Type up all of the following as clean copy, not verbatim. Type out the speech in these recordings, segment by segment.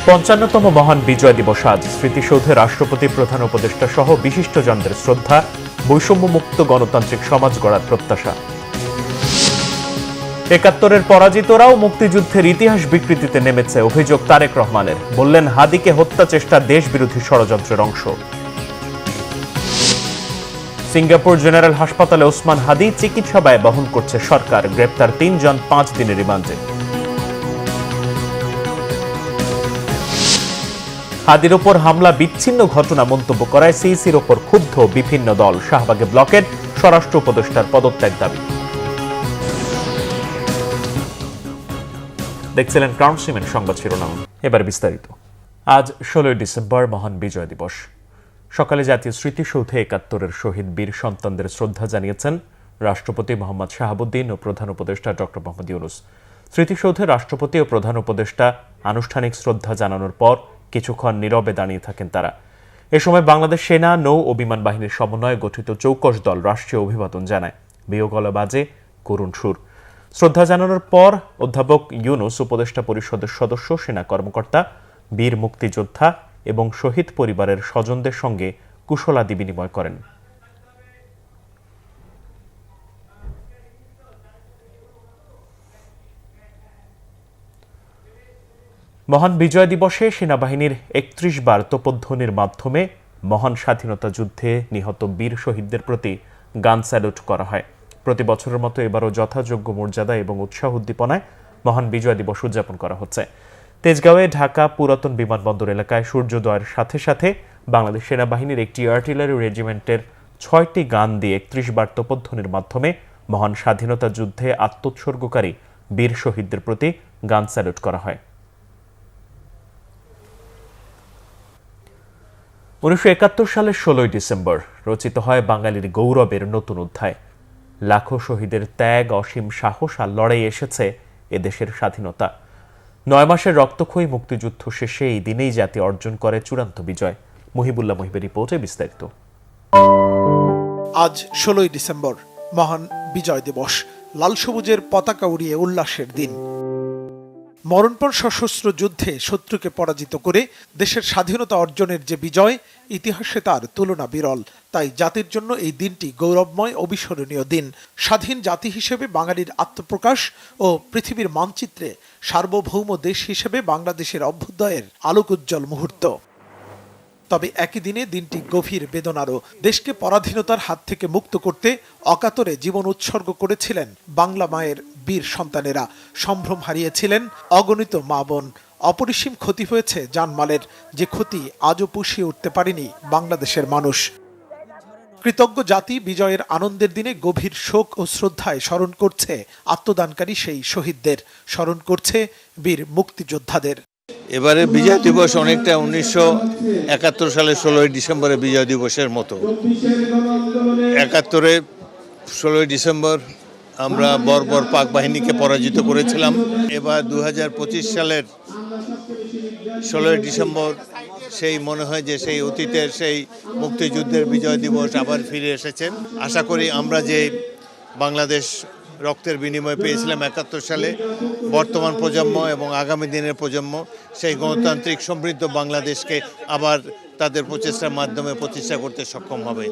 ৫৫তম মহান বিজয় দিবস আজ স্মৃতিসৌধে রাষ্ট্রপতি, প্রধান উপদেষ্টা সহ বিশিষ্টজনদের শ্রদ্ধা, বৈষম্যমুক্ত গণতান্ত্রিক সমাজ গড়ার প্রত্যাশা। ৭১-এর পরাজিতরাও মুক্তিযুদ্ধের ইতিহাস বিকৃতিতে নেমেছে অভিযোগ তারেক রহমানের। বললেন, হাদিকে হত্যা চেষ্টা দেশবিরোধী ষড়যন্ত্রের অংশ। সিঙ্গাপুর জেনারেল হাসপাতালে ওসমান হাদি চিকিৎসা ব্যয় বহন করছে সরকার। গ্রেপ্তার ৩ জন ৫ দিনের রিমান্ডে। হাদির ওপর হামলা বিচ্ছিন্ন ঘটনা মন্তব্য করায় সিইসির ওপর ক্ষুব্ধ বিভিন্ন দল। শাহবাগে ব্লকের স্বরাষ্ট্র উপদেষ্টার পদত্যাগ দাবি। দেখছিলেন ক্রাউন সিমেন্ট সংবাদ শিরোনাম, এবার বিস্তারিত। আজ ১৬ ডিসেম্বর মহান বিজয় দিবস। সকালে জাতীয় স্মৃতিসৌধে ৭১-এর শহীদ বীর সন্তানদের শ্রদ্ধা জানিয়েছেন রাষ্ট্রপতি মোহাম্মদ শাহাবুদ্দিন ও প্রধান উপদেষ্টা ডক্টর মোহাম্মদ ইউনূস। স্মৃতিসৌধে রাষ্ট্রপতি ও প্রধান উপদেষ্টা আনুষ্ঠানিক শ্রদ্ধা জানানোর পর কিছুক্ষণ নীরবে দাঁড়িয়ে থাকেন তারা। এ সময় বাংলাদেশ সেনা, নৌ ও বিমান বাহিনীর সমন্বয়ে গঠিত চৌকস দল রাষ্ট্রীয় অভিবাদন জানায়। বিয়োগলা বাজে করুণ সুর। শ্রদ্ধা জানানোর পর অধ্যাপক ইউনূস উপদেষ্টা পরিষদের সদস্য, সেনা কর্মকর্তা, বীর মুক্তিযোদ্ধা এবং শহীদ পরিবারের স্বজনদের সঙ্গে কুশলাদি বিনিময় করেন। মহান বিজয় দিবসে সেনাবাহিনীর ৩১ বার তোপধ্বনির মাধ্যমে মহান স্বাধীনতা যুদ্ধে নিহত বীর শহীদদের প্রতি গান স্যালুট করা হয়। প্রতি বছরের মতো এবারও যথাযোগ্য মর্যাদা এবং উৎসাহ উদ্দীপনায় মহান বিজয় দিবস উদযাপন করা হচ্ছে। তেজগাঁওয়ে ঢাকা পুরাতন বিমানবন্দর এলাকায় সূর্যোদয়ের সাথে সাথে বাংলাদেশ সেনাবাহিনীর একটি আর্টিলারি রেজিমেন্টের ৬টি গান দিয়ে ৩১ বার তোপধ্বনির মাধ্যমে মহান স্বাধীনতা যুদ্ধে আত্মোৎসর্গকারী বীর শহীদদের প্রতি গান স্যালুট করা হয়। ১৯৭১ সালের ১৬ ডিসেম্বর রচিত হয় বাঙালির গৌরবের নতুন অধ্যায়। লাখো শহীদের ত্যাগ, অসীম সাহস আর লড়াই এসেছে এদেশের স্বাধীনতা। ৯ মাসের রক্তক্ষয়ী মুক্তিযুদ্ধ শেষে এই দিনেই জাতি অর্জন করে চূড়ান্ত বিজয়। মহিবুল্লাহ মহিবের রিপোর্টে বিস্তারিত। আজ ১৬ ডিসেম্বর মহান বিজয় দিবস। লাল সবুজের পতাকা উড়িয়ে উল্লাসের দিন। মরণপণ সশস্ত্র যুদ্ধে শত্রুকে পরাজিত করে দেশের স্বাধীনতা অর্জনের যে বিজয়, ইতিহাসে তার তুলনা বিরল। তাই জাতির জন্য এই দিনটি গৌরবময়, অবিস্মরণীয় দিন। স্বাধীন জাতি হিসেবে বাঙালির আত্মপ্রকাশ ও পৃথিবীর মানচিত্রে সার্বভৌম দেশ হিসেবে বাংলাদেশের অভ্যুদয়ের আলোকোজ্জ্বল মুহূর্ত। তবে একই দিনে দিনটি গভীর বেদনারও। দেশকে পরাধীনতার হাত থেকে মুক্ত করতে অকাতরে জীবন উৎসর্গ করেছিলেন বাংলা মায়ের বীর সন্তানেরা। সম্ভ্রম হারিয়েছিলেন অগণিত মা বোন। অপরিসীম ক্ষতি হয়েছে জানমালের, যে ক্ষতি আজও পুষিয়ে উঠতে পারেনি বাংলাদেশের মানুষ। কৃতজ্ঞ জাতি বিজয়ের আনন্দের দিনে গভীর শোক ও শ্রদ্ধায় স্মরণ করছে আত্মদানকারী সেই শহীদদের, স্মরণ করছে বীর মুক্তিযোদ্ধাদের। এবারে বিজয় দিবস অনেকটা ১৯৭১ সালের ১৬ ডিসেম্বরের বিজয় দিবসের মতো। ৭১-এ ১৬ ডিসেম্বর আমরা বর্বর পাক বাহিনীকে পরাজিত করেছিলাম। এবার ২০২৫ সালের ১৬ ডিসেম্বর সেই মনে হয় যে সেই অতীতের সেই মুক্তিযুদ্ধের বিজয় দিবস আবার ফিরে এসেছেন। আশা করি আমরা যে বাংলাদেশ রক্তের বিনিময় পেয়েছিলাম ৭১ সালে, বর্তমান প্রজন্ম এবং আগামী দিনের প্রজন্ম সেই গণতান্ত্রিক সমৃদ্ধ বাংলাদেশকে আবার তাদের প্রচেষ্টার মাধ্যমে প্রতিষ্ঠা করতে সক্ষম হবে।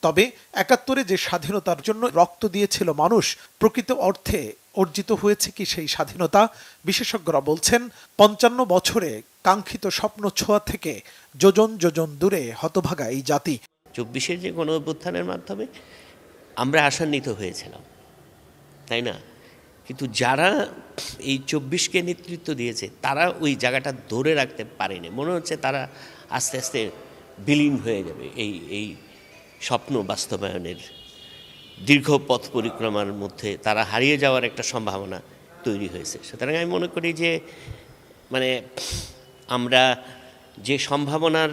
তবে ৭১-এ যে স্বাধীনতার জন্য রক্ত দিয়েছিল মানুষ, প্রকৃত অর্থে অর্জিত হয়েছে কি সেই স্বাধীনতা? বিশেষজ্ঞরা বলছেন, ৫৫ বছরে কাঙ্ক্ষিত স্বপ্ন ছোঁয়া থেকে যোজন যোজন দূরে হতভাগা এই জাতি। ২৪-এর যে গণ অভ্যুত্থানের মাধ্যমে আমরা আশান্বিত হয়েছিলাম, তাই না? কিন্তু যারা এই ২৪কে নেতৃত্ব দিয়েছে তারা ওই জায়গাটা ধরে রাখতে পারেনি। মনে হচ্ছে তারা আস্তে আস্তে বিলীন হয়ে যাবে এই স্বপ্ন বাস্তবায়নের দীর্ঘ পথ পরিক্রমার মধ্যে তারা হারিয়ে যাওয়ার একটা সম্ভাবনা তৈরি হয়েছে। সুতরাং আমি মনে করি যে আমরা যে সম্ভাবনার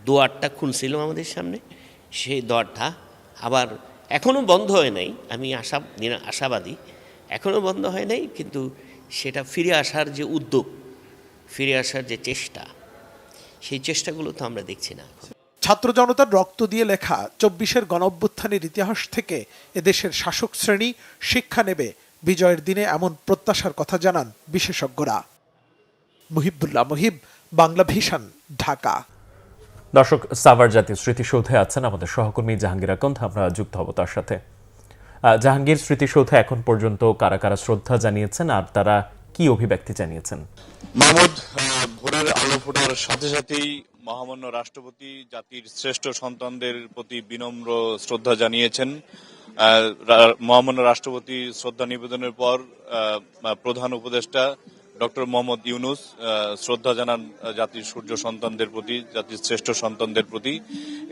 দুয়ারটা খুলছিল আমাদের সামনে, সেই দুয়ারটা আবার এখনও বন্ধ হয় নাই। আমি আশাবাদী, এখনও বন্ধ হয় নাই, কিন্তু সেটা ফিরে আসার যে উদ্যোগ, ফিরে আসার যে চেষ্টা, সেই চেষ্টাগুলো তো আমরা দেখছি না। ছাত্র জনতার রক্ত দিয়ে লেখা ২৪-এর গণঅভ্যুত্থানের ইতিহাস থেকে এদেশের শাসক শ্রেণী শিক্ষা নেবে বিজয়ের দিনে, এমন প্রত্যাশার কথা জানান বিশেষজ্ঞরা। মুহিবুল্লাহ মুহিব, বাংলা ভিশন, ঢাকা। দর্শক, সাভার জাতীয় স্মৃতিসৌধে আছেন আমাদের সহকর্মী জাহাঙ্গীর আকন্দ। আমরা যুক্ত হব তার সাথে। জাহাঙ্গীর, স্মৃতিসৌধে এখন পর্যন্ত কারা কারা শ্রদ্ধা জানিয়েছেন আর তারা কি অভিব্যক্তি জানিয়েছেন? মাহমুদ, ভোরের আলো ফোটার সাথে সাথেই মহামান্য রাষ্ট্রপতি জাতির শ্রেষ্ঠ সন্তানদের প্রতি বিনম্র শ্রদ্ধা জানিয়েছেন। মহামান্য রাষ্ট্রপতি শ্রদ্ধা নিবেদনের পর প্রধান উপদেষ্টা ডক্টর মোহাম্মদ ইউনূস শ্রদ্ধা জানান জাতির সূর্য সন্তানদের প্রতি, জাতির শ্রেষ্ঠ সন্তানদের প্রতি।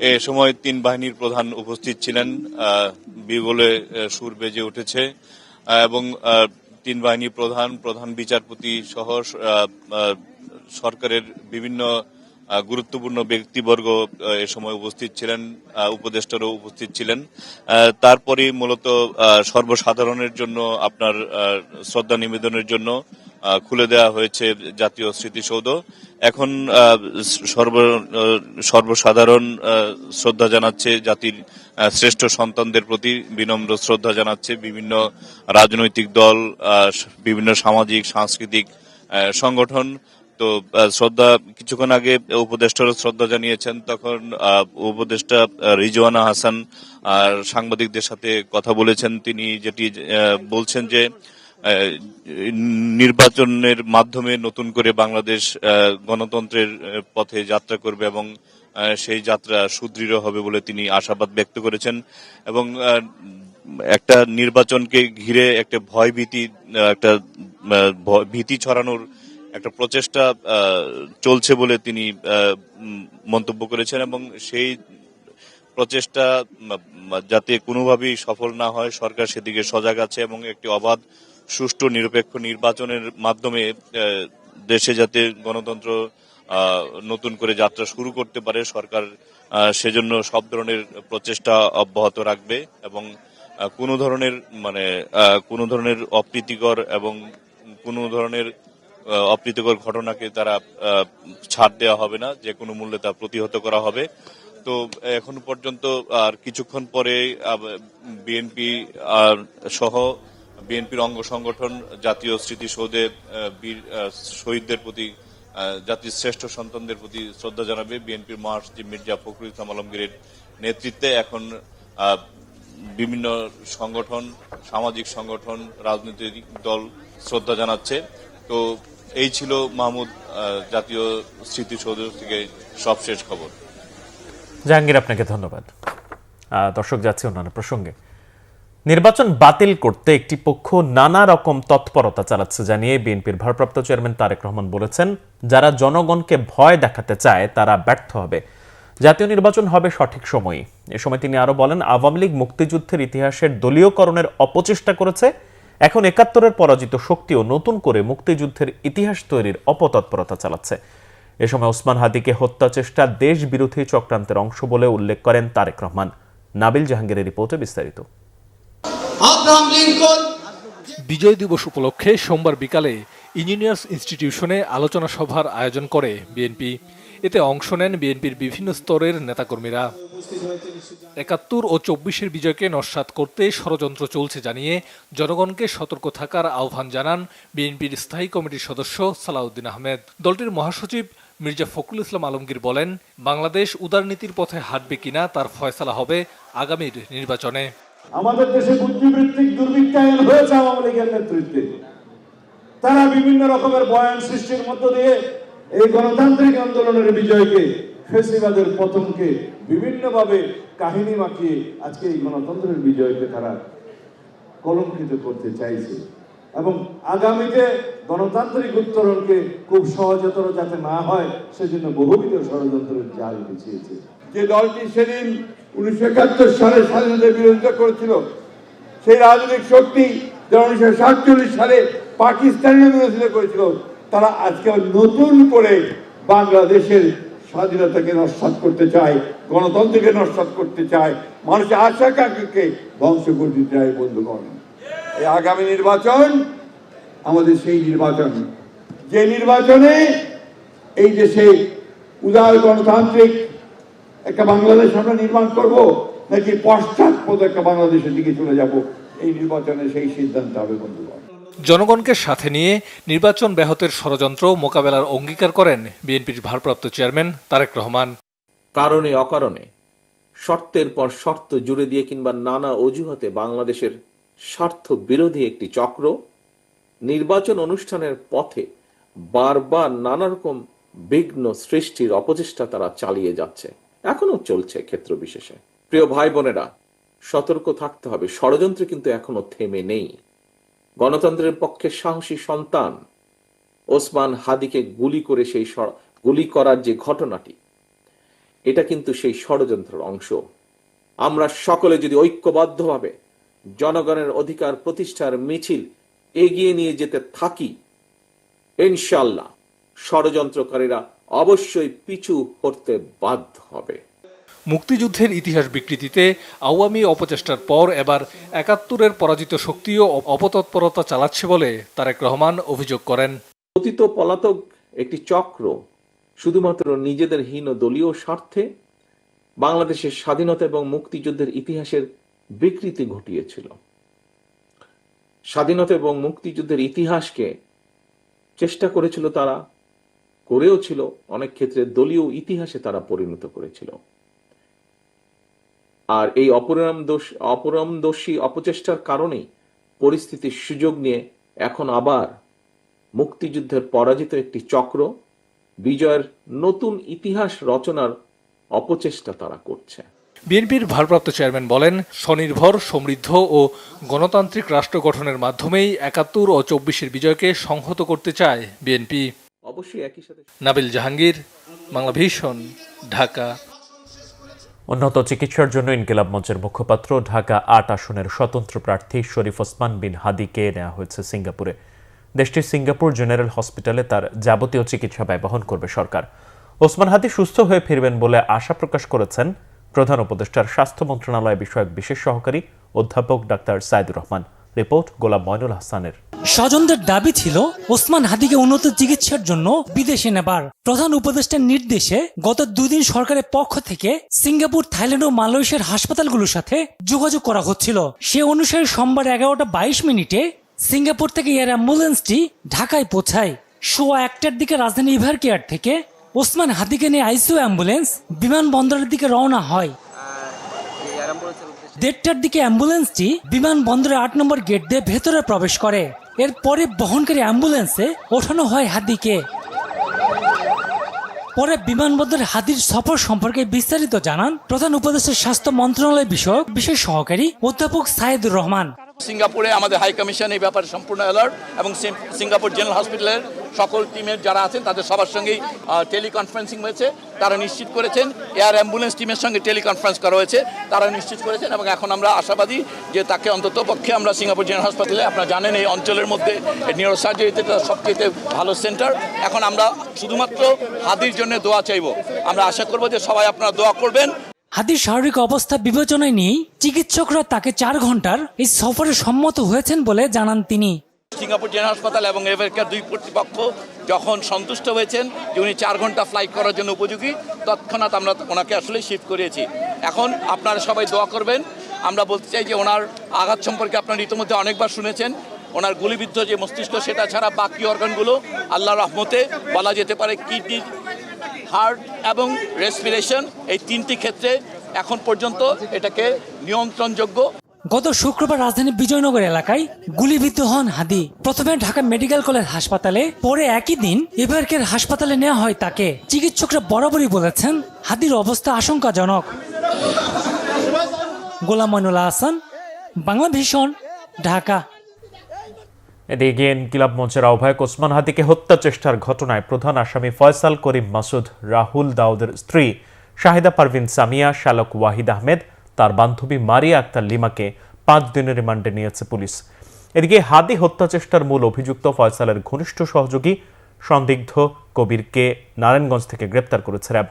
এ সময় তিন বাহিনীর প্রধান উপস্থিত ছিলেন। বিগলে সুর বেজে উঠেছে এবং তিন বাহিনীর প্রধান বিচারপতি সহ সরকারের বিভিন্ন গুরুত্বপূর্ণ ব্যক্তিবর্গ এ সময় উপস্থিত ছিলেন, উপদেষ্টারও উপস্থিত ছিলেন। তারপরে মূলত সর্বসাধারণের জন্য আপনার শ্রদ্ধা নিবেদনের জন্য খুলে দেওয়া হয়েছে জাতীয় স্মৃতিসৌধ। এখন সর্বসাধারণ শ্রদ্ধা জানাচ্ছে জাতির শ্রেষ্ঠ সন্তানদের প্রতি, বিনম্র শ্রদ্ধা জানাচ্ছে বিভিন্ন রাজনৈতিক দল, বিভিন্ন সামাজিক সাংস্কৃতিক সংগঠন। তো শ্রদ্ধা কিছুক্ষণ আগে উপদেষ্টারও শ্রদ্ধা জানিয়েছেন। তখন উপদেষ্টা রিজওয়ানা হাসান সাংবাদিকদের সাথে কথা বলেছেন। তিনি যেটি বলছেন যে নির্বাচনের মাধ্যমে নতুন করে বাংলাদেশ গণতন্ত্রের পথে যাত্রা করবে এবং সেই যাত্রা সুদৃঢ় হবে বলে তিনি আশাবাদ ব্যক্ত করেছেন। এবং একটা নির্বাচনকে ঘিরে একটা ভীতি ছড়ানোর একটা প্রচেষ্টা চলছে বলে তিনি মন্তব্য করেছেন এবং সেই প্রচেষ্টা যাতে কোনোভাবেই সফল না হয় সরকার সেদিকে সজাগ আছে এবং একটি অবাধ, সুষ্ঠু, নিরপেক্ষ নির্বাচনের মাধ্যমে দেশে যাতে গণতন্ত্র নতুন করে যাত্রা শুরু করতে পারে সরকার সেজন্য সব ধরনের প্রচেষ্টা অব্যাহত রাখবে এবং কোনো ধরনের অপ্রীতিকর এবং কোনো ধরনের অপ্রীতিকর ঘটনাকে তারা ছাড় দেওয়া হবে না, যে কোনো মূল্যে তা প্রতিহত করা হবে। তো এখন পর্যন্ত আর কিছুক্ষণ পরে বিএনপি সহ বিএনপির অঙ্গ সংগঠন জাতীয় স্মৃতিসৌধে বীর শহীদদের প্রতি, জাতির শ্রেষ্ঠ সন্তানদের প্রতি শ্রদ্ধা জানাবে। বিএনপির মহাসচিব মির্জা ফখরুল ইসলাম আলমগীরের নেতৃত্বে এখন বিভিন্ন সংগঠন, সামাজিক সংগঠন, রাজনৈতিক দল শ্রদ্ধা জানাচ্ছে। তো এই ছিল মাহমুদ জাতীয় স্মৃতিসৌধ থেকে সবশেষ খবর। জাহাঙ্গীর, আপনাকে ধন্যবাদ। দর্শক, যাচ্ছে অন্যান্য প্রসঙ্গে। নির্বাচন বাতিল করতে একটি পক্ষ নানা রকম তৎপরতা চালাচ্ছে জানিয়ে বিএনপির ভারপ্রাপ্ত চেয়ারম্যান তারেক রহমান বলেছেন, যারা জনগণকে ভয় দেখাতে চায় তারা ব্যর্থ হবে। জাতীয় নির্বাচন হবে সঠিক সময়ে। এ সময় তিনি আরো বলেন, আওয়ামী লীগ মুক্তিযুদ্ধের ইতিহাসের দলীয়করণের অপচেষ্টা করেছে। এখন ৭১-এর পরাজিত শক্তিও নতুন করে মুক্তিযুদ্ধের ইতিহাস তৈরির অপতৎপরতা চালাচ্ছে। এ সময় ওসমান হাদিকে হত্যা চেষ্টা দেশ বিরোধী চক্রান্তের অংশ বলে উল্লেখ করেন তারেক রহমান। নাবিল জাহাঙ্গীরের রিপোর্টে বিস্তারিত। বিজয় দিবস উপলক্ষে সোমবার বিকালে ইঞ্জিনিয়ার্স ইনস্টিটিউশনে আলোচনা সভার আয়োজন করে বিএনপি। এতে অংশ নেন বিএনপির বিভিন্ন স্তরের নেতাকর্মীরা। ৭১ ও ২৪-এর বিজয়কে নস্যাৎ করতে ষড়যন্ত্র চলছে জানিয়ে জনগণকে সতর্ক থাকার আহ্বান জানান বিএনপির স্থায়ী কমিটির সদস্য সালাউদ্দিন আহমেদ। দলটির মহাসচিব মির্জা ফখরুল ইসলাম আলমগীর বলেন, বাংলাদেশ উদারনীতির পথে হাঁটবে কিনা তার ফয়সালা হবে আগামীর নির্বাচনে। আমাদের দেশে বুদ্ধিবৃত্তিক দুর্বৃত্তায়ন হয়েছে আওয়ামী লীগের নেতৃত্বে। তারা বিভিন্ন রকমের বয়ান সৃষ্টির মধ্য দিয়ে এই গণতান্ত্রিক আন্দোলনের বিজয়কে, ফেসিবাদের পতনকে বিভিন্নভাবে কাহিনী মাখিয়ে আজকে এই গণতন্ত্রের বিজয়কে তারা কলঙ্কিত করতে চাইছে এবং আগামীতে গণতান্ত্রিক উত্তরণকে খুব সহজতর যাতে না হয় সেজন্য বহুবিধ ষড়যন্ত্রের জাল বিছিয়েছে। যে দলটি সেদিন 1971 সালে স্বাধীনতার বিরোধিতা করেছিল, সেই রাজনৈতিক শক্তি যারা 1947 সালে পাকিস্তানের বিরোধিতা করেছিল, তারা আজকে নতুন করে বাংলাদেশের স্বাধীনতাকে নস্যাৎ করতে চায়, গণতন্ত্রকে নস্যাৎ করতে চায়, মানুষের আশা আকাঙ্ক্ষাকে ধ্বংস করতে চায়। বন্ধুগণ, এই আগামী নির্বাচন আমাদের সেই নির্বাচন, যে নির্বাচনে এই দেশে উদার গণতান্ত্রিক একটা বাংলাদেশ আমরা নির্মাণ করব নাকি পশ্চাৎপদ একটা বাংলাদেশের দিকে চলে যাব, এই নির্বাচনে সেই সিদ্ধান্ত হবে। বন্ধুগণ, জনগণকে সাথে নিয়ে নির্বাচন ব্যাহতের ষড়যন্ত্র মোকাবেলার অঙ্গীকার করেন বিএনপির ভারপ্রাপ্ত চেয়ারম্যান তারেক রহমান। কারণে অকারণে শর্তের পর শর্ত জুড়ে দিয়ে কিংবা নানা অজুহাতে বাংলাদেশের স্বার্থ বিরোধী একটি চক্র নির্বাচন অনুষ্ঠানের পথে বারবার নানা রকম বিঘ্ন সৃষ্টির অপচেষ্টা তারা চালিয়ে যাচ্ছে, এখনো চলছে ক্ষেত্র বিশেষে। প্রিয় ভাই বোনেরা, সতর্ক থাকতে হবে, ষড়যন্ত্র কিন্তু এখনো থেমে নেই। গণতন্ত্রের পক্ষে সাহসী সন্তান ওসমান হাদিকে গুলি করার যে ঘটনাটি, এটা কিন্তু সেই ষড়যন্ত্রের অংশ। আমরা সকলে যদি ঐক্যবদ্ধভাবে জনগণের অধিকার প্রতিষ্ঠার মিছিল এগিয়ে নিয়ে যেতে থাকি, ইনশাআল্লাহ ষড়যন্ত্রকারীরা অবশ্যই পিছু হটতে বাধ্য হবে। মুক্তিযুদ্ধের ইতিহাস বিকৃতিতে আওয়ামী অপচেষ্টার পর এবার ৭১-এর পরাজিত শক্তিও অপতৎপরতা চালাচ্ছে বলে তারেক রহমান অভিযোগ করেন। পতিত পলাতক একটি চক্র শুধুমাত্র নিজেদের হীন দলীয় স্বার্থে বাংলাদেশের স্বাধীনতা এবং মুক্তিযুদ্ধের ইতিহাসের বিকৃতি ঘটিয়েছিল। স্বাধীনতা এবং মুক্তিযুদ্ধের ইতিহাসকে চেষ্টা করেছিল, তারা করেও ছিল, অনেক ক্ষেত্রে দলীয় ইতিহাসে তারা পরিণত করেছিল। আর এই অপরামদর্শী অপচেষ্টার কারণেই পরিস্থিতির সুযোগ নিয়ে এখন আবার মুক্তিযুদ্ধের পরাজিত একটি চক্র বিজয়ের নতুন ইতিহাস রচনার অপচেষ্টা তারা করছে। বিএনপির ভারপ্রাপ্ত চেয়ারম্যান বলেন, স্বনির্ভর, সমৃদ্ধ ও গণতান্ত্রিক রাষ্ট্র গঠনের মাধ্যমেই ৭১ ও ২৪-এর বিজয়কে সংহত করতে চায় বিএনপি। অবশ্যই একই সাথে নাবিল জাহাঙ্গীর, বাংলা ভিশন, ঢাকা। উন্নত চিকিৎসার জন্য ইনকিলাব মঞ্চের মুখপাত্র ঢাকা ৮ আসনের স্বতন্ত্র প্রার্থী শরীফ ওসমান বিন হাদিকে নেওয়া হয়েছে সিঙ্গাপুরে। দেশটির সিঙ্গাপুর জেনারেল হসপিটালে তার যাবতীয় চিকিৎসা ব্যয় বহন করবে সরকার। ওসমান হাদি সুস্থ হয়ে ফিরবেন বলে আশা প্রকাশ করেছেন প্রধান উপদেষ্টার স্বাস্থ্য মন্ত্রণালয় বিষয়ক বিশেষ সহকারী অধ্যাপক ডাক্তার সাইদুর রহমান। রিপোর্ট গোলাম ময়নুল হাসানের। স্বজনদের দাবি ছিল ওসমান হাদিকে উন্নত চিকিৎসার জন্য বিদেশে নেবার। প্রধান উপদেষ্টার নির্দেশে গত 2 দিন সরকারের পক্ষ থেকে সিঙ্গাপুর, থাইল্যান্ড ও মালয়েশিয়ার হাসপাতালগুলোর সাথে যোগাযোগ করা হচ্ছিল। সে অনুসারে সোমবার 11:22 সিঙ্গাপুর থেকে এয়ার অ্যাম্বুলেন্সটি ঢাকায় পৌঁছায়। 1:15টার দিকে রাজধানী ইভার কেয়ার থেকে ওসমান হাদিকে নিয়ে আইসিইউ অ্যাম্বুলেন্স বিমানবন্দরের দিকে রওনা হয়। 1:30টার দিকে অ্যাম্বুলেন্সটি বিমানবন্দরের 8 নম্বর গেট দিয়ে ভেতরে প্রবেশ করে। এরপরে বহনকারী অ্যাম্বুলেন্সে ওঠানো হয় হাদিকে। পরে বিমানবন্দরে হাদির সফর সম্পর্কে বিস্তারিত জানান প্রধান উপদেষ্টার স্বাস্থ্য মন্ত্রণালয় বিষয়ক বিশেষ সহকারী অধ্যাপক সাইদুর রহমান। সিঙ্গাপুরে আমাদের হাই কমিশন এই ব্যাপারে সম্পূর্ণ অ্যালার্ট এবং সিঙ্গাপুর জেনারেল হসপিটালের সকল টিমের যারা আছেন তাদের সবার সঙ্গেই টেলিকনফারেন্সিং হয়েছে। তারা নিশ্চিত করেছেন, এয়ার অ্যাম্বুলেন্স টিমের সঙ্গে টেলিকনফারেন্স করা হয়েছে, তারা নিশ্চিত করেছেন এবং এখন আমরা আশাবাদী যে তাকে অন্তত পক্ষে আমরা সিঙ্গাপুর জেনারেল হাসপাতালে, আপনারা জানেন এই অঞ্চলের মধ্যে নিউরোসার্জারিতে সবচেয়ে ভালো সেন্টার। এখন আমরা শুধুমাত্র হাদির জন্য দোয়া চাইব। আমরা আশা করব যে সবাই আপনারা দোয়া করবেন। হাদির শারীরিক অবস্থা বিবেচনায় নিয়ে চিকিৎসকরা তাকে 4 ঘন্টার এই সফরে সম্মত হয়েছেন বলে জানান তিনি। সিঙ্গাপুর জেনারেল হাসপাতাল এবং এভারকেয়ার 2 কর্তৃপক্ষ যখন সন্তুষ্ট হয়েছেন যে উনি 4 ঘন্টা ফ্লাইট করার জন্য উপযোগী, তৎক্ষণাৎ আমরা ওনাকে আসলে শিফট করিয়েছি। এখন আপনারা সবাই দোয়া করবেন। আমরা বলতে চাই যে ওনার আঘাত সম্পর্কে আপনারা ইতিমধ্যে অনেকবার শুনেছেন। ওনার গুলিবিদ্ধ যে মস্তিষ্ক, সেটা ছাড়া বাকি অর্গানগুলো আল্লাহর রহমতে বলা যেতে পারে কিডনি, হার্ট এবং রেসপিরেশন, এই 3টি ক্ষেত্রে এখন পর্যন্ত এটাকে নিয়ন্ত্রণযোগ্য। গত শুক্রবার রাজধানীর বিজয়নগর এলাকায় গুলিবিদ্ধ হন হাদি। প্রথমে ঢাকা মেডিকেল কলেজ হাসপাতালে, পরে একই দিন এভারকেয়ার হাসপাতালে নেওয়া হয় তাকে। চিকিৎসকরা বরাবরই বলেছেন হাদির অবস্থা আশঙ্কাজনক। গোলাম ময়নুল হাসান, বাংলা ভিশন, ঢাকা। এদিকে ইনকিলাব মঞ্চের আহ্বায়ক ওসমান হাদিকে হত্যা চেষ্টার ঘটনায় প্রধান আসামি ফয়সাল করিম মাসুদ, রাহুল দাউদের স্ত্রী শাহিদা পারভিন সামিয়া, শালক ওয়াহিদ আহমেদ, তার বান্ধবী মারিয়া আক্তার লিমাকে 5 দিনের রিমান্ডে নিয়েছে পুলিশ। এদিকে হাদি হত্যা চেষ্টার মূল অভিযুক্ত ফয়সালের ঘনিষ্ঠ সহযোগী সন্দিগ্ধ কবিরকে নারায়ণগঞ্জ থেকে গ্রেপ্তার করেছে র্যাব।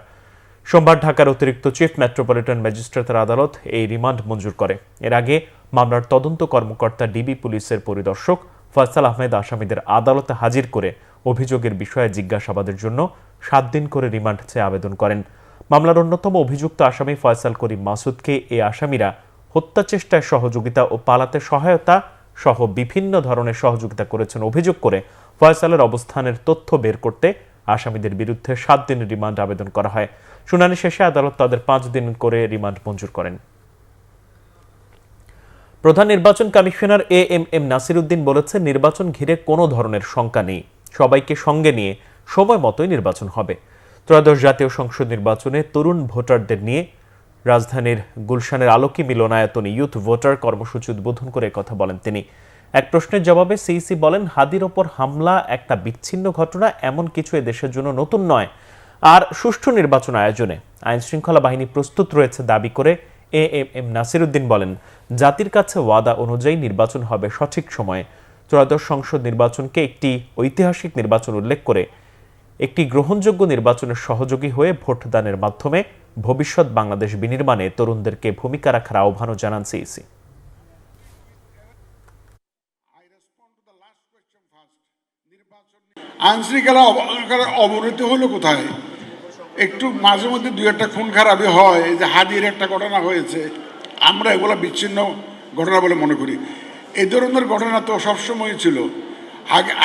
সোমবার ঢাকার অতিরিক্ত চিফ মেট্রোপলিটন ম্যাজিস্ট্রেটের আদালত এই রিমান্ড মঞ্জুর করে। এর আগে মামলার তদন্ত কর্মকর্তা ডিবি পুলিশের পরিদর্শক ফয়সাল আহমেদ আসামিদের আদালতে হাজির করে অভিযোগের বিষয়ে জিজ্ঞাসাবাদের জন্য 7 দিন করে রিমান্ড চেয়ে আবেদন করেন। মামলার অন্যতম অভিযুক্ত আসামি ফয়সাল করিম মাসুদকে এই আসামিরা হত্যা চেষ্টায় সহযোগিতা ও পালাতে সহায়তা সহ বিভিন্ন ধরনের সহযোগিতা করেছেন অভিযোগ করে ফয়সালের অবস্থানের তথ্য বের করতে আসামিদের বিরুদ্ধে 7 দিনের রিমান্ড আবেদন করা হয়। শুনানি শেষে আদালত তাদের 5 দিন করে রিমান্ড মঞ্জুর করেন। প্রধান নির্বাচন কমিশনার এএমএম নাসির উদ্দিন বলেছেন, নির্বাচন ঘিরে কোনো ধরনের শঙ্কা নেই, সবাইকে সঙ্গে নিয়ে সময় মতোই নির্বাচন হবে। ত্রয়োদশ জাতীয় সংসদ নির্বাচনে তরুণ ভোটারদের নিয়ে রাজধানীর গুলশানের আলোকি মিলনায়তনে ইউথ ভোটার কর্মসূচি উদ্বোধন করে কথা বলেন তিনি। এক প্রশ্নের জবাবে সিইসি বলেন, হাদির ওপর হামলা একটা বিচ্ছিন্ন ঘটনা, এমন কিছু দেশের জন্য নতুন নয়। আর সুষ্ঠু নির্বাচন আয়োজনে আইন শৃঙ্খলা বাহিনী প্রস্তুত রয়েছে দাবি করে এএমএম নাসির উদ্দিন বলেন, জাতির কাছে ওয়াদা অনুযায়ী নির্বাচন হবে সঠিক সময়ে। ত্রয়োদশ সংসদ নির্বাচনকে একটি ঐতিহাসিক নির্বাচন উল্লেখ করে একটি গ্রহণযোগ্য নির্বাচনের সহযোগী হয়ে ভোটদানের মাধ্যমে ভবিষ্যৎ বাংলাদেশ বিনির্মাণে তরুণদেরকে ভূমিকা রাখার আহ্বানও জানান সিইসি। আইনশৃঙ্খলা অবনতি হলো কোথায়? একটু মাঝে মধ্যে দুই একটা খুন খারাপি হয়, এই যে হাদির একটা ঘটনা হয়েছে, আমরা এগুলো বিচ্ছিন্ন ঘটনা বলে মনে করি। এই ধরনের ঘটনা তো সবসময় ছিল।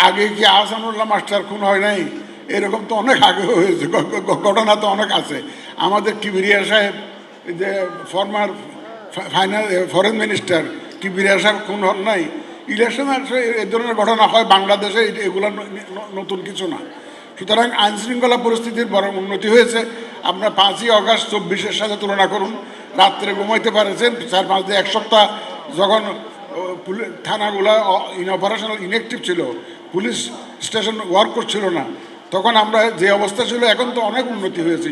আগে কি আহসানুল্লাহ মাস্টার খুন হয় নাই? এরকম তো অনেক আগে হয়েছে, ঘটনা তো অনেক আছে। আমাদের কিবরিয়া সাহেব, যে ফরমার ফরেন মিনিস্টার কিবরিয়া সাহেব খুন হন নাই? ইলেকশন এই ধরনের ঘটনা হয় বাংলাদেশে, এগুলো নতুন কিছু না। সুতরাং আইনশৃঙ্খলা পরিস্থিতির বড় উন্নতি হয়েছে। আপনার 5ই আগস্ট 24-এর সাথে তুলনা করুন, রাত্রে ঘুমাইতে পারেছেন। 4-5 দিন, এক সপ্তাহ যখন থানাগুলো অপারেশনাল ইনঅ্যাক্টিভ ছিল, পুলিশ স্টেশন ওয়ার্ক করছিল না, তখন আমরা যে অবস্থা ছিল, এখন তো অনেক উন্নতি হয়েছে।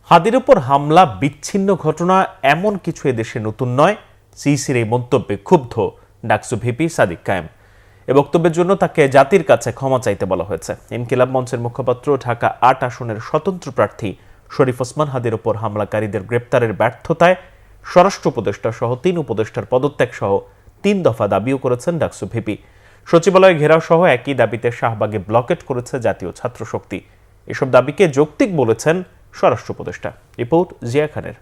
হাদির উপর হামলা বিচ্ছিন্ন ঘটনা, এমন কিছু এদেশে নতুন নয়। সিইসির এই মন্তব্যে ক্ষুব্ধ ডাকসু ভিপি সাদিক কায়েম। এ বক্তব্যের জন্য তাকে জাতির কাছে ক্ষমা চাইতে বলা হয়েছে। ইনকিলাব মঞ্চের মুখপাত্র ঢাকা 8 আসনের স্বতন্ত্র প্রার্থী শরীফ ওসমান হাদির উপর হামলাকারীদের গ্রেপ্তারের ব্যর্থতায় স্বরাষ্ট্র উপদেষ্টা সহ 3 উপদেষ্টার পদত্যাগ সহ 3 দফা দাবিও করেছেন ডাকসু ভিপি। সচিবালয় ঘেরাও সহ একই দাবিতে শাহবাগে ব্লকেট করেছে জাতীয় ছাত্র শক্তি। এসব দাবিকে যৌক্তিক বলেছেন স্বরাষ্ট্র উপদেষ্টা। রিপোর্ট জিয়া খানের।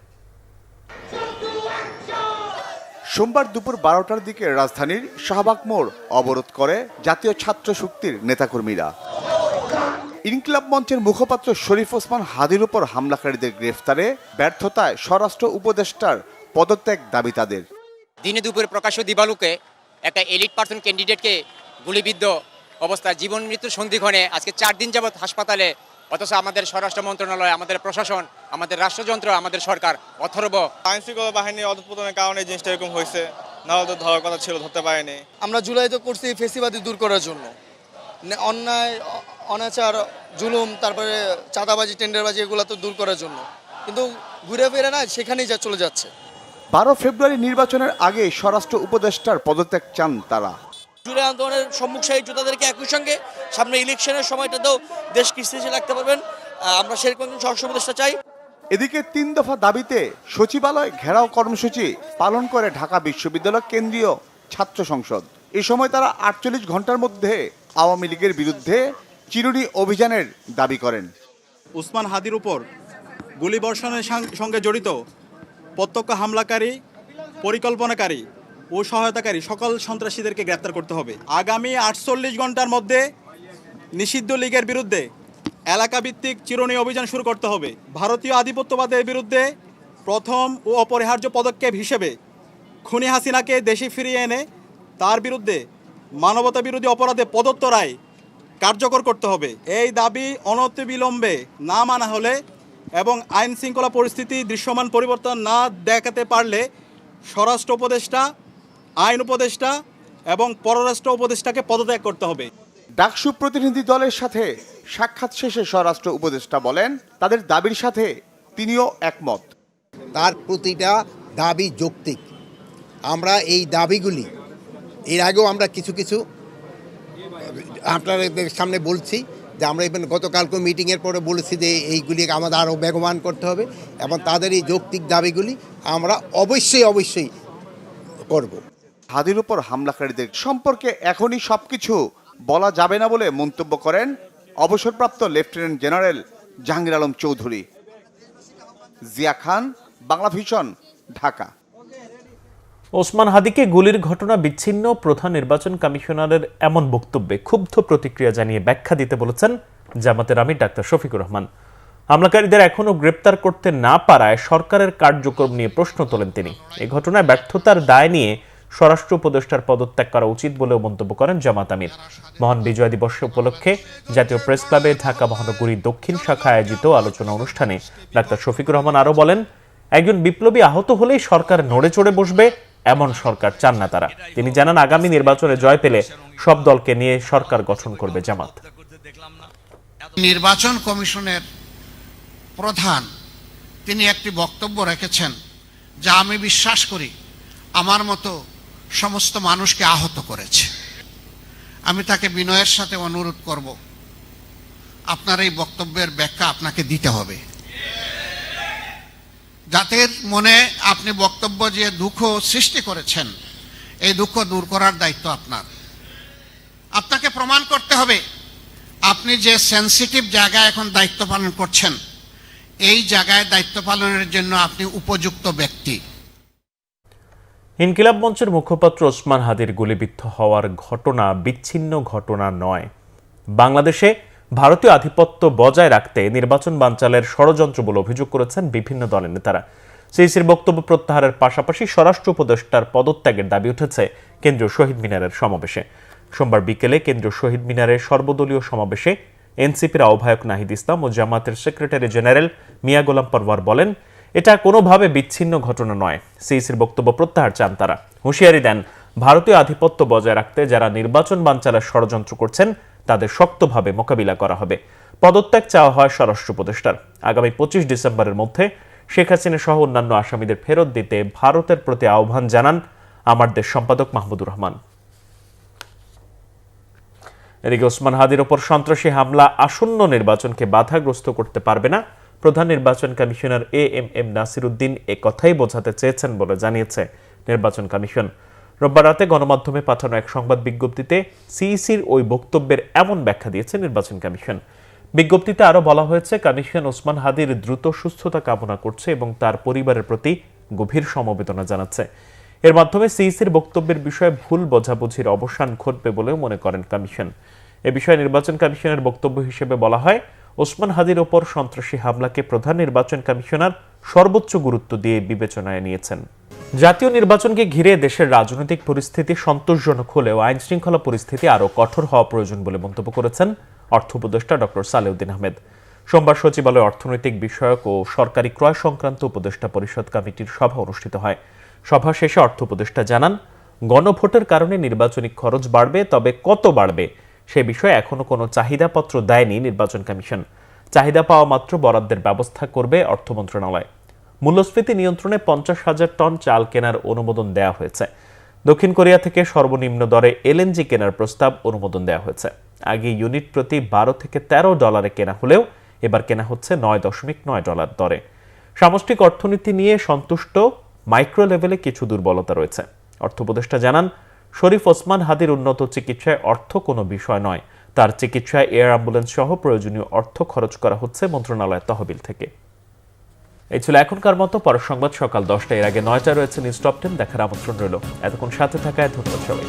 সোমবার দুপুর 12টার দিকে রাজধানীর শাহবাগ মোড় অবরোধ করে জাতীয় ছাত্র শক্তির নেতাকর্মীরা। ইনকিলাব মঞ্চের মুখপাত্র শরীফ ওসমান হাদির উপর হামলাকারীদের গ্রেফতারে ব্যর্থতায় স্বরাষ্ট্র উপদেষ্টার পদত্যাগ দাবি তাদের। দিনে দুপুরে প্রকাশ্য দিবালুকে একটা এলিট পার্সন ক্যান্ডিডেটকে গুলিবিদ্ধ অবস্থায় জীবন মৃত্যুর সন্ধিক্ষণে আজকে 4 দিন যাবৎ হাসপাতালে, অথচ আমাদের স্বরাষ্ট্র মন্ত্রণালয়, আমাদের প্রশাসন, আমাদের রাষ্ট্রযন্ত্র, আমাদের সরকার অথর্ব। আইনশৃঙ্খলা বাহিনীর অধঃপতনের কারণে জিনিসটা এরকম হয়েছে, নাহলে তো ধরার কথা ছিল, ধরতে পারেনি। আমরা জুলাই তো করছি ফেসিবাদী দূর করার জন্য, অন্যায় অনাচার জুলুম, তারপরে চাঁদাবাজি টেন্ডারবাজি, এগুলো তো দূর করার জন্য, কিন্তু ঘুরে ফিরে না সেখানেই চলে যাচ্ছে। 12 ফেব্রুয়ারি নির্বাচনের আগে স্বরাষ্ট্র উপদেষ্টার পদত্যাগ চান তারা। জুলাই আন্দোলনের সম্মুখ সারি যোদ্ধাদেরকে একই সঙ্গে সামনে ইলেকশনের সময়টাতেও দেশকে স্থিতিশীল রাখতে পারবেন, আমরা সেরকম স্বরাষ্ট্র উপদেষ্টা চাই। এদিকে 3 দফা দাবিতে সচিবালয় ঘেরাও কর্মসূচি পালন করে ঢাকা বিশ্ববিদ্যালয় কেন্দ্রীয় ছাত্র সংসদ। এই সময় তারা 48 ঘন্টার মধ্যে আওয়ামী লীগের বিরুদ্ধে চিরুনি অভিযানের দাবি করেন। উসমান হাদির উপর গুলিবর্ষণের সঙ্গে জড়িত প্রত্যক্ষ হামলাকারী, পরিকল্পনাকারী ও সহায়তাকারী সকল সন্ত্রাসীদেরকে গ্রেপ্তার করতে হবে। আগামী 48 ঘন্টার মধ্যে নিষিদ্ধ লীগের বিরুদ্ধে এলাকাভিত্তিক চিরুনি অভিযান শুরু করতে হবে। ভারতীয় আধিপত্যবাদের বিরুদ্ধে প্রথম ও অপরিহার্য পদক্ষেপ হিসেবে খুনি হাসিনাকে দেশে ফিরিয়ে এনে তার বিরুদ্ধে মানবতা বিরোধী অপরাধে প্রদত্ত রায় কার্যকর করতে হবে। এই দাবি অনতিবিলম্বে না মানা হলে এবং আইন শৃঙ্খলা পরিস্থিতি দৃশ্যমান পরিবর্তন না দেখাতে পারলে স্বরাষ্ট্র উপদেষ্টা, আইন উপদেষ্টা এবং পররাষ্ট্র উপদেষ্টাকে পদত্যাগ করতে হবে। ডাকসু প্রতিনিধি দলের সাথে সাক্ষাৎ শেষে স্বরাষ্ট্র উপদেষ্টা বলেন, তাদের দাবির সাথে তিনিও একমত। তার প্রতিটা দাবি যৌক্তিক। আমরা এই দাবিগুলি এর আগেও আমরা কিছু কিছু আপনাদের সামনে বলছি, যে আমরা ইভেন গতকালকে মিটিংয়ের পরে বলেছি যে এইগুলি আমাদের আরও বেগবান করতে হবে, এবং তাদের এই যৌক্তিক দাবিগুলি আমরা অবশ্যই করব। হাদির উপর হামলাকারীদের সম্পর্কে এখনই সবকিছু বলা যাবে না বলে মন্তব্য করেন অবসরপ্রাপ্ত লেফটেন্যান্ট জেনারেল জাহাঙ্গীর আলম চৌধুরী। জিয়া খান, বাংলা ভিশন, ঢাকা। ওসমান হাদিকে গুলির ঘটনা বিচ্ছিন্ন, প্রধান নির্বাচন কমিশনারের এমন বক্তব্যে ক্ষুব্ধ প্রতিক্রিয়া জানিয়ে ব্যাখ্যা দিতে বলেছেন জামাতের আমির ডাক্তার শফিকুর রহমান। হামলাকারীদের এখনও গ্রেপ্তার করতে না পারায় সরকারের কার্যক্রম নিয়ে প্রশ্ন তোলেন তিনি। এই ঘটনায় ব্যর্থতার দায় নিয়ে স্বরাষ্ট্র উপদেষ্টার পদত্যাগ করা উচিত বলেও মন্তব্য করেন জামাত আমির। মহান বিজয় দিবস উপলক্ষে জাতীয় প্রেস ক্লাবে ঢাকা মহানগরী দক্ষিণ শাখা আয়োজিত আলোচনা অনুষ্ঠানে ডাক্তার শফিকুর রহমান আরও বলেন, একজন বিপ্লবী আহত হলেই সরকার নড়ে চড়ে বসবে এমন সরকার চান না তারা। তিনি জানান, আগামী নির্বাচনে জয় পেলে সব দলকে নিয়ে সরকার গঠন করবে জামাত। নির্বাচন কমিশনের প্রধান তিনি একটি বক্তব্য রেখেছেন যা আমি বিশ্বাস করি আমার মতো সমস্ত মানুষকে আহত করেছে। আমি তাকে বিনয়ের সাথে অনুরোধ করব, আপনার এই বক্তব্যের ব্যাখ্যা আপনাকে দিতে হবে। জাতির মনে আপনি বক্তব্য যে দুঃখ সৃষ্টি করেছেন, এই দুঃখ দূর করার দায়িত্ব আপনার। আপনাকে প্রমাণ করতে হবে আপনি যে সেনসিটিভ জায়গায় এখন দায়িত্ব পালন করছেন, এই জায়গায় দায়িত্ব পালনের জন্য আপনি উপযুক্ত ব্যক্তি। ইনকিলাব মঞ্চের মুখপাত্র ওসমান হাদির গুলিবিদ্ধ হওয়ার ঘটনা বিচ্ছিন্ন ঘটনা নয়। বাংলাদেশে ভারতীয় আধিপত্য বজায় রাখতে নির্বাচন বানচালের ষড়যন্ত্র বলে অভিযোগ করেছেন বিভিন্ন দলের নেতারা। সিইসির বক্তব্য প্রত্যাহারের পাশাপাশি স্বরাষ্ট্র উপদেষ্টার পদত্যাগের দাবি উঠেছে কেন্দ্রীয় শহীদ মিনারের সমাবেশে। সোমবার বিকেলে কেন্দ্রীয় শহীদ মিনারের সর্বদলীয় সমাবেশে এনসিপির আহ্বায়ক নাহিদ ইসলাম ও জামাতের সেক্রেটারি জেনারেল মিয়া গোলাম পরওয়ার বলেন, এটা কোনোভাবে বিচ্ছিন্ন ঘটনা নয়। সিইসির বক্তব্য প্রত্যাহার চান তারা। হুঁশিয়ারি দেন, ভারতীয় আধিপত্য বজায় রাখতে যারা নির্বাচন বানচালের ষড়যন্ত্র করছেন তাদের শক্তভাবে মোকাবিলা করা হবে। পদত্যাগ চাওয়া হয় স্বরাষ্ট্র উপদেষ্টার। আগামী 25 ডিসেম্বরের মধ্যে শেখ হাসিনা সহ অন্যান্য আসামিদের ফেরত দিতে ভারতের প্রতি আহ্বান জানান আমার দেশ সম্পাদক মাহমুদুর রহমান। এদিকে ওসমান হাদির ওপর সন্ত্রাসী হামলা আসন্ন নির্বাচনকে বাধাগ্রস্ত করতে পারবে না। প্রধান নির্বাচন কমিশনার এএমএম নাসির উদ্দিন একথাই বোঝাতে চেয়েছেন বলে জানিয়েছে নির্বাচন কমিশন। রোববার রাতে গণমাধ্যমে পাঠানো এক সংবাদ বিজ্ঞপ্তিতে সিইসির ওই বক্তব্যের এমন ব্যাখ্যা দিয়েছে নির্বাচন কমিশন। বিজ্ঞপ্তিতে আরও বলা হয়েছে, কমিশন ওসমান হাদির দ্রুত সুস্থতা কামনা করছে এবং তার পরিবারের প্রতি গভীর সমবেদনা জানাচ্ছে। এর মাধ্যমে সিইসির বক্তব্যের বিষয়ে ভুল বোঝাবুঝির অবসান ঘটবে বলেও মনে করেন কমিশন। এ বিষয়ে নির্বাচন কমিশনের বক্তব্য হিসেবে বলা হয়, ওসমান হাদির ওপর সন্ত্রাসী হামলাকে প্রধান নির্বাচন কমিশনার সর্বোচ্চ গুরুত্ব দিয়ে বিবেচনায় নিয়েছেন। জাতীয় নির্বাচনকে ঘিরে দেশের রাজনৈতিক পরিস্থিতি সন্তোষজনক হলেও আইন শৃঙ্খলা পরিস্থিতি আরও কঠোর হওয়া প্রয়োজন বলে মন্তব্য করেছেন অর্থ উপদেষ্টা ডক্টর সালেউদ্দিন আহমেদ। সোমবার সচিবালয়ে অর্থনৈতিক বিষয়ক ও সরকারি ক্রয় সংক্রান্ত উপদেষ্টা পরিষদ কমিটির সভা অনুষ্ঠিত হয়। সভা শেষে অর্থ উপদেষ্টা জানান, গণভোটের কারণে নির্বাচনী খরচ বাড়বে, তবে কত বাড়বে সে বিষয়ে এখনো কোনো চাহিদাপত্র দেয়নি নির্বাচন কমিশন। চাহিদা পাওয়া মাত্র বরাদ্দের ব্যবস্থা করবে অর্থ মন্ত্রণালয়। মূল্যস্ফীতি নিয়ন্ত্রণে 50,000 টন চাল কেনার অনুমোদন দেওয়া হয়েছে। দক্ষিণ কোরিয়া থেকে সর্বনিম্ন দরে এলএনজি কেনার প্রস্তাব অনুমোদন দেওয়া হয়েছে। আগে ইউনিট প্রতি $12 থেকে $13 কেনা হলেও এবার কেনা হচ্ছে $9.9 দরে। সামষ্টিক অর্থনীতি নিয়ে সন্তুষ্ট, মাইক্রো লেভেলে কিছু দুর্বলতা রয়েছে। অর্থ উপদেষ্টা জানান, শরীফ ওসমান হাদির উন্নত চিকিৎসায় অর্থ কোনো বিষয় নয়। তার চিকিৎসায় এয়ার অ্যাম্বুলেন্স সহ প্রয়োজনীয় অর্থ খরচ করা হচ্ছে মন্ত্রণালয়ের তহবিল থেকে। এই ছিল এখনকার মতো। পরের সংবাদ সকাল 10টা, এর আগে 9টায় রয়েছে নিউজ টপ 10 দেখার আমন্ত্রণ রইল। এতক্ষণ সাথে থাকায় ধন্যবাদ সবাই।